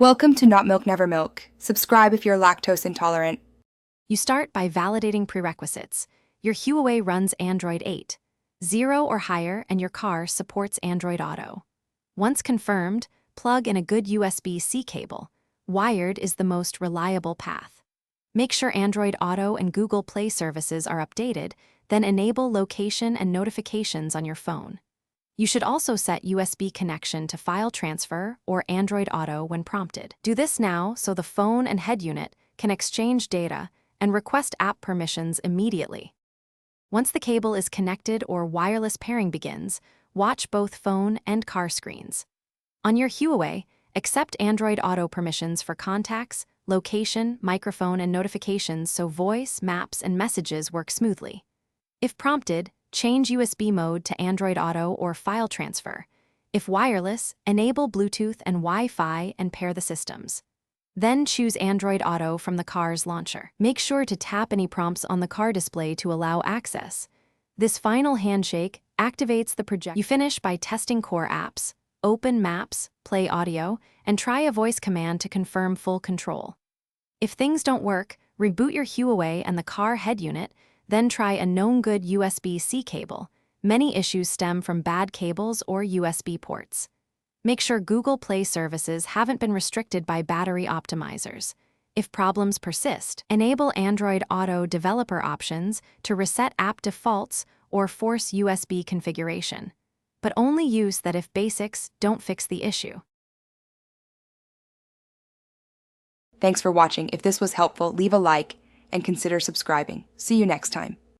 Welcome to Not Milk Never Milk. Subscribe if you're lactose intolerant. You start by validating prerequisites. Your Huawei runs Android 8, 0 or higher, and your car supports Android Auto. Once confirmed, plug in a good USB-C cable. Wired is the most reliable path. Make sure Android Auto and Google Play services are updated, then enable location and notifications on your phone. You should also set USB connection to file transfer or Android Auto when prompted. Do this now so the phone and head unit can exchange data and request app permissions immediately. Once the cable is connected or wireless pairing begins, watch both phone and car screens. On your Huawei, accept Android Auto permissions for contacts, location, microphone, and notifications so voice, maps, and messages work smoothly. If prompted, change USB mode to Android Auto or file transfer. If wireless, enable Bluetooth and Wi-Fi and pair the systems. Then choose Android Auto from the car's launcher. Make sure to tap any prompts on the car display to allow access. This final handshake activates the project. You finish by testing core apps, open maps, play audio, and try a voice command to confirm full control. If things don't work, reboot your Huawei and the car head unit, then try a known good USB-C cable. Many issues stem from bad cables or USB ports. Make sure Google Play services haven't been restricted by battery optimizers. If problems persist, enable Android Auto developer options to reset app defaults or force USB configuration. But only use that if basics don't fix the issue. Thanks for watching. If this was helpful, leave a like and consider subscribing. See you next time.